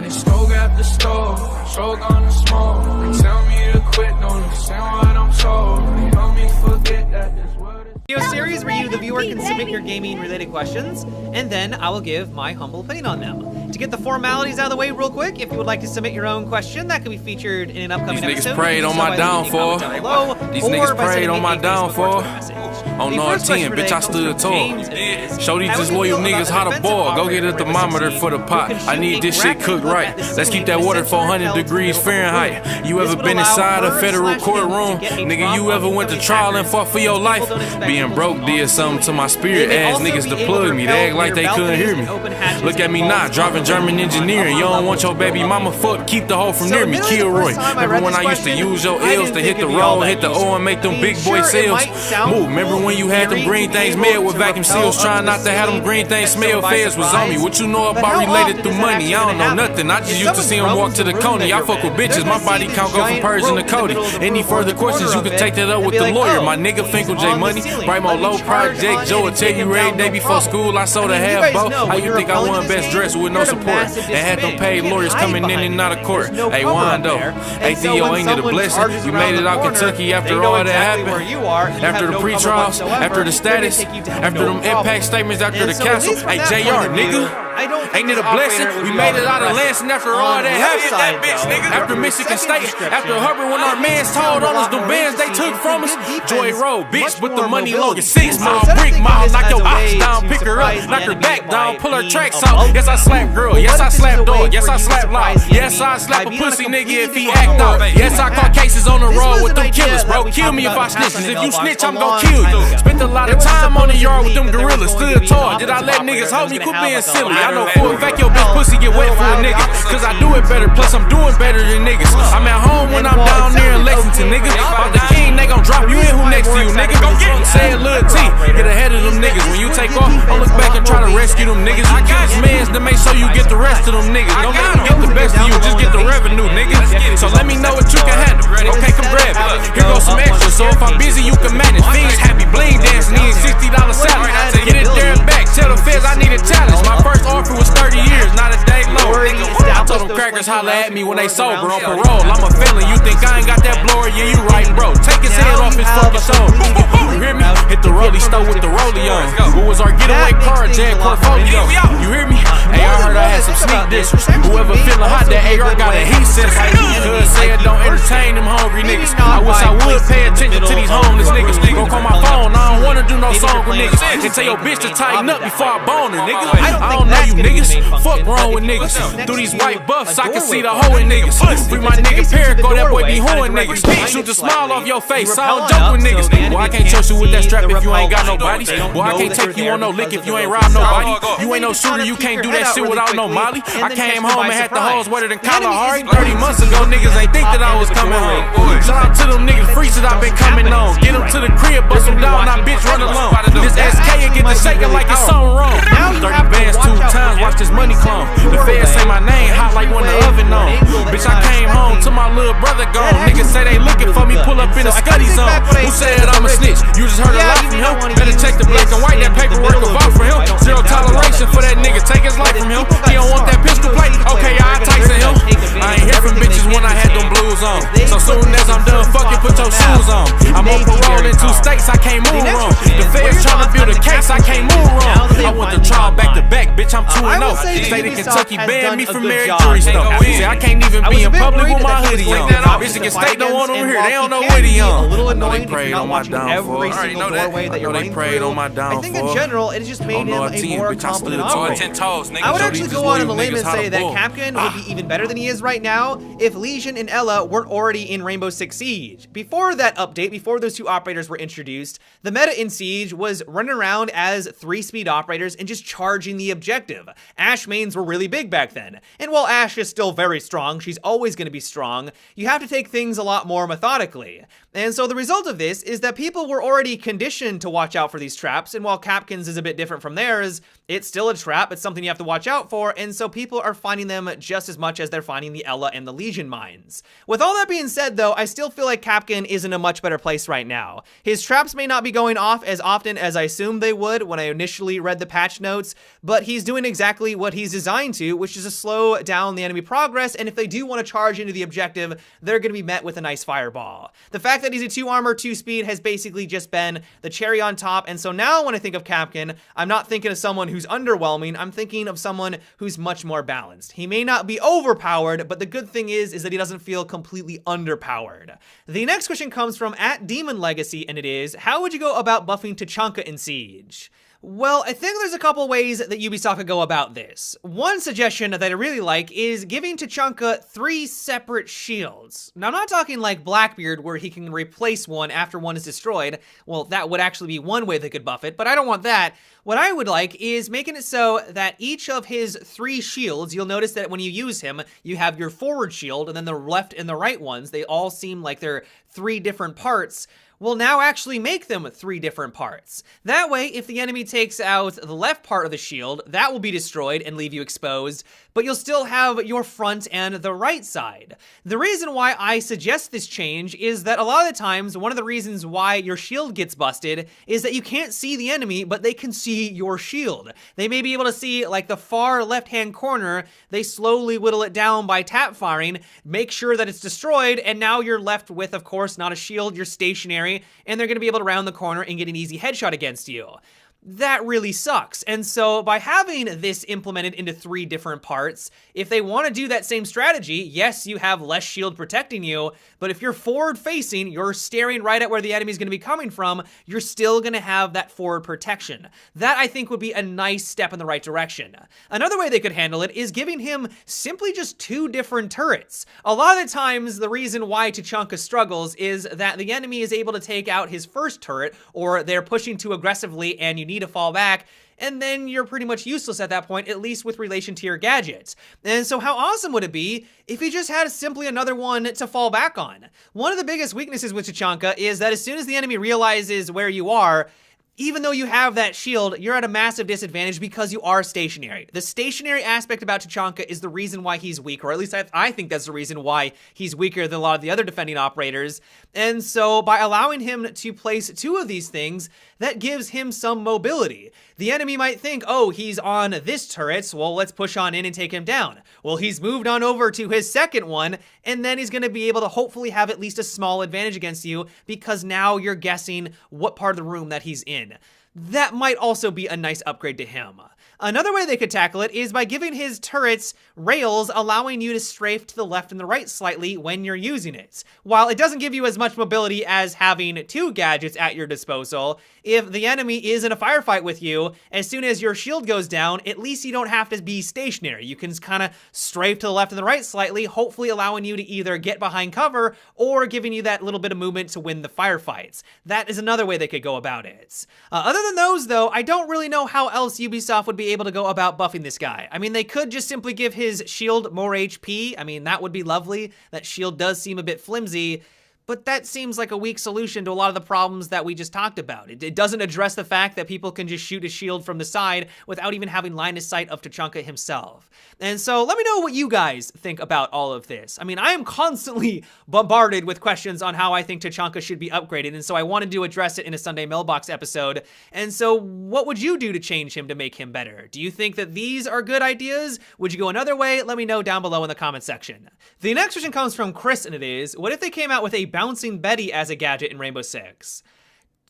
I done smoke after stove, choke on the smoke. They tell me to quit, don't listen what I'm told. They help me forget that this world is Video series where you, the viewer, can submit your gaming-related questions, and then I will give my humble opinion on them. To get the formalities out of the way real quick, if you would like to submit your own question, that could be featured in an upcoming These episode. niggas prayed on my downfall. These niggas prayed on my downfall. On R10, bitch, I stood tall. Show these disloyal niggas how to boil. Go get a thermometer for the pot. I need this shit cooked right. Let's keep that water 400 degrees Fahrenheit. You ever been inside a federal courtroom? Nigga, you ever went to trial and fought for your life? Being broke did something to my spirit. Ass niggas to plug me. They act like they couldn't hear me. Look at me now, driving German engineering. You don't want your baby mama fucked. Keep the hoe from near me. Kilroy. Remember when I used to use your L's to hit the road, hit the O and make them big boy sales? Move. Remember when you had them green things made with vacuum seals, trying not to have them green things smell? Feds was on me. What you know about related through money? I don't know nothing. I just used to see them walk to the Coney. I fuck with bitches. My body count go from Persian to Cody. Any further questions, you can take that up with the lawyer. My nigga Finkel J Money, Brimo Low Project Joe will tell you every day before school I sold a half boat. How you think I won best dressed with no support? And had them paid lawyers coming in and out of court. Hey, Wando, hey Theo, ain't it a blessing? You made it out Kentucky after all that happened. After the pre-trials, after the status, after them impact statements, after the council. Hey, JR, nigga. Ain't it a blessing? We made it out of Lansing after all that happened. After Michigan State, after Hubbard, when our mans told on us, the bands they took from us. Joy Road, bitch, with the money long as 6 mile, brick mile, knock your ox down, pick her up, knock her back down, pull her tracks out. Yes, I slap girl, yes, I slap dog, yes, I slap loud, yes, I slap a pussy nigga if he act out. Yes, I caught cases on the road with them killers, bro. Kill me if I snitch, cause if you snitch, I'm gon' kill you. Spent a lot of time on the yard with them gorillas, stood tall. Did I let niggas hold me? Quit being silly. I know for a fact your bitch pussy get wet for a nigga, cause I do it better, plus I'm doing better than niggas. I'm at home when I'm down there in Lexington, nigga. About the king, they gon' drop you in, who next to you, nigga? Say it, Lil T, get ahead of them niggas. When you take off, don't look back and try to rescue them niggas. You kill this mans to make sure you get the rest of them niggas. Don't let them get the best of you, just get the revenue, nigga. So let me know what you can handle. Okay, come grab it. Here goes some extra, so if I'm busy, you can manage. Fiends happy, bling dancing, eating $60 salad. Get it there and back, tell the feds I need a challenge. My first offer was 30 years, not a day low. I told them crackers holla at me when they sober on parole. I'm a felon, you think I ain't got that blower? Yeah, you right, bro. Take his head off his fucking shoulder. You hear me? Hit the rollie stove with the rollie on. Who was our getaway car, Jag portfolio? You hear me? Hey, I heard I had some sneak dishes. Whoever feeling hot, that AR got a heat sensor. Cuz say it don't entertain them hungry niggas. I wish I would pay attention to these homeless niggas. Go call my phone, I don't wanna do no song with niggas. And tell your bitch to tighten up before I bone her, nigga. I don't know you niggas. Fuck wrong with niggas. Through these white buffs, I can see the hoe in niggas. Free my nigga Perico, that boy be hoeing niggas. Shoot the smile off your face, I don't joke with niggas. Boy, I can't trust you with that strap if you ain't got no body. Boy, I can't take you on no lick if you ain't robbed nobody. You ain't no shooter, you can't do that shit without no molly. I came home and had the hoes wetter than Kalahari. 30 months ago, niggas ain't think that I was coming home. Shout out to them niggas freaks that I been coming on. Get them to the crib, bust them down, now bitch run alone. This SK and get the shaking like it's something wrong. 30 bands 2 times, watch this money clone. The feds say my name hot like when the oven on. Bitch, I came home to my little brother gone. Niggas say they looking for me, pull up in a Scuddy zone. Who said I'm a snitch? You just heard a lot from him. Better check the black and white, that paperwork will vote for him. Zero toleration for that nigga, take his life from him. He don't want that pistol plate, okay, I Tyson him. I ain't hear from bitches when I had them blues on. So soon as I'm done fucking, put your shoes on. I'm on parole in 2 states, I can't move wrong. The feds tryna build a case, I can't move wrong. I want the trial back to back, bitch, I'm 2-0. State of Kentucky banned me from married jury stuff. See, I can't even be in public with my hoodie on. Michigan State don't want them here, they don't know what he on. I know they prayed on my downfall. I know they prayed on my downfall. I think in general, it just made him a more competent operator. I would actually go on a limb and say that Kapkan would be even better than he is right now if Lesion and Ela weren't already in Rainbow Six Siege. Before that update, before those 2 operators were introduced, the meta in Siege was running around as 3-speed operators and just charging the objective. Ashe mains were really big back then. And while Ashe is still very strong, she's always going to be strong, you have to take things a lot more methodically. And so the result of this is that people were already conditioned to watch out for these traps, and while Kapkan's is a bit different from theirs, it's still a trap, it's something you have to watch out for, and so people are finding them just as much as they're finding the Ela and the Lesion mines. With all that being said though, I still feel like Kapkan is in a much better place right now. His traps may not be going off as often as I assumed they would when I initially read the patch notes, but he's doing exactly what he's designed to, which is to slow down the enemy progress, and if they do want to charge into the objective, they're going to be met with a nice fireball. The fact that he's a 2 armor, 2 speed has basically just been the cherry on top, and so now when I think of Kapkan, I'm not thinking of someone who's underwhelming, I'm thinking of someone who's much more balanced. He may not be overpowered, but the good thing is that he doesn't feel completely underpowered. The next question comes from @DemonLegacy, and it is, how would you go about buffing Tachanka in Siege? Well, I think there's a couple ways that Ubisoft could go about this. One suggestion that I really like is giving Tachanka 3 separate shields. Now, I'm not talking like Blackbeard where he can replace one after one is destroyed. Well, that would actually be one way they could buff it, but I don't want that. What I would like is making it so that each of his 3 shields, you'll notice that when you use him, you have your forward shield and then the left and the right ones. They all seem like they're 3 different parts. Will now actually make them 3 different parts. That way, if the enemy takes out the left part of the shield, that will be destroyed and leave you exposed, but you'll still have your front and the right side. The reason why I suggest this change is that a lot of the times, one of the reasons why your shield gets busted is that you can't see the enemy, but they can see your shield. They may be able to see like the far left-hand corner, they slowly whittle it down by tap firing, make sure that it's destroyed, and now you're left with, of course, not a shield, you're stationary, and they're going to be able to round the corner and get an easy headshot against you. That really sucks. And so by having this implemented into 3 different parts, if they want to do that same strategy, yes, you have less shield protecting you, but if you're forward facing, you're staring right at where the enemy is going to be coming from, you're still going to have that forward protection. That I think would be a nice step in the right direction. Another way they could handle it is giving him simply just 2 different turrets. A lot of the times, the reason why Tachanka struggles is that the enemy is able to take out his first turret, or they're pushing too aggressively and you need to fall back, and then you're pretty much useless at that point, at least with relation to your gadgets. And so how awesome would it be if he just had simply another one to fall back on? One of the biggest weaknesses with Tachanka is that as soon as the enemy realizes where you are, even though you have that shield, you're at a massive disadvantage because you are stationary. The stationary aspect about Tachanka is the reason why he's weak, or at least I think that's the reason why he's weaker than a lot of the other defending operators. And so by allowing him to place 2 of these things, that gives him some mobility. The enemy might think, oh, he's on this turret, well, let's push on in and take him down. Well, he's moved on over to his second one, and then he's going to be able to hopefully have at least a small advantage against you because now you're guessing what part of the room that he's in. That might also be a nice upgrade to him. Another way they could tackle it is by giving his turrets rails, allowing you to strafe to the left and the right slightly when you're using it. While it doesn't give you as much mobility as having 2 gadgets at your disposal, if the enemy is in a firefight with you, as soon as your shield goes down, at least you don't have to be stationary. You can kind of strafe to the left and the right slightly, hopefully allowing you to either get behind cover or giving you that little bit of movement to win the firefights. That is another way they could go about it. Other than those, though, I don't really know how else Ubisoft would be able to go about buffing this guy. I mean, they could just simply give his shield more HP. I mean, that would be lovely. That shield does seem a bit flimsy, but that seems like a weak solution to a lot of the problems that we just talked about. It doesn't address the fact that people can just shoot a shield from the side without even having line of sight of Tachanka himself. And so let me know what you guys think about all of this. I mean, I am constantly bombarded with questions on how I think Tachanka should be upgraded, and so I wanted to address it in a Sunday Mailbox episode. And so what would you do to change him to make him better? Do you think that these are good ideas? Would you go another way? Let me know down below in the comment section. The next question comes from Chris, and it is, what if they came out with a Bouncing Betty as a gadget in Rainbow Six?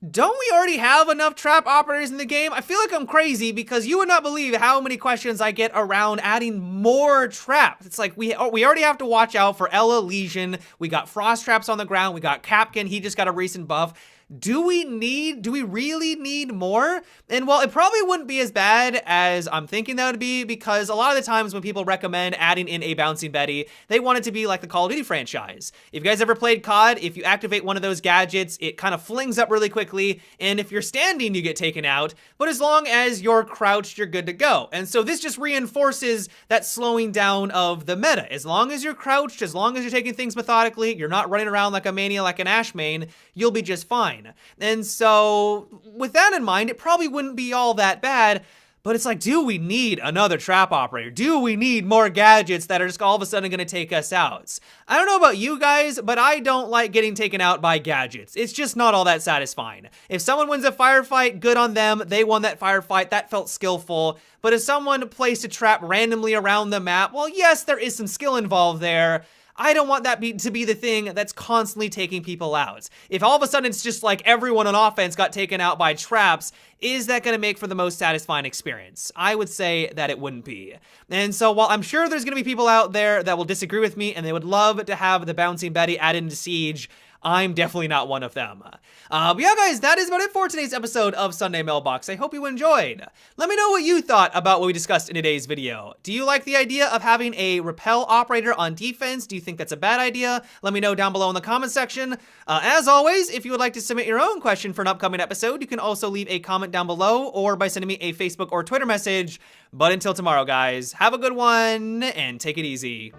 Don't we already have enough trap operators in the game? I feel like I'm crazy because you would not believe how many questions I get around adding more traps. It's like we already have to watch out for Ela, Lesion. We got Frost traps on the ground. We got Kapkan. He just got a recent buff. Do we really need more? And while it probably wouldn't be as bad as I'm thinking that would be, because a lot of the times when people recommend adding in a Bouncing Betty, they want it to be like the Call of Duty franchise. If you guys ever played COD, if you activate one of those gadgets, it kind of flings up really quickly, and if you're standing, you get taken out, but as long as you're crouched, you're good to go. And so this just reinforces that slowing down of the meta. As long as you're crouched, as long as you're taking things methodically, you're not running around like a mania like an Ashe main, you'll be just fine. And so with that in mind, it probably wouldn't be all that bad. But it's like, do we need another trap operator? Do we need more gadgets that are just all of a sudden gonna take us out? I don't know about you guys, but I don't like getting taken out by gadgets. It's just not all that satisfying. If someone wins a firefight, good on them. They won that firefight. That felt skillful. But if someone placed a trap randomly around the map, well, yes, there is some skill involved there. I don't want that to be the thing that's constantly taking people out. If all of a sudden it's just like everyone on offense got taken out by traps, is that going to make for the most satisfying experience? I would say that it wouldn't be. And so while I'm sure there's going to be people out there that will disagree with me and they would love to have the Bouncing Betty added into Siege, I'm definitely not one of them. But yeah, guys, that is about it for today's episode of Sunday Mailbox. I hope you enjoyed. Let me know what you thought about what we discussed in today's video. Do you like the idea of having a repel operator on defense? Do you think that's a bad idea? Let me know down below in the comment section. As always, if you would like to submit your own question for an upcoming episode, you can also leave a comment down below or by sending me a Facebook or Twitter message. But until tomorrow, guys, have a good one and take it easy.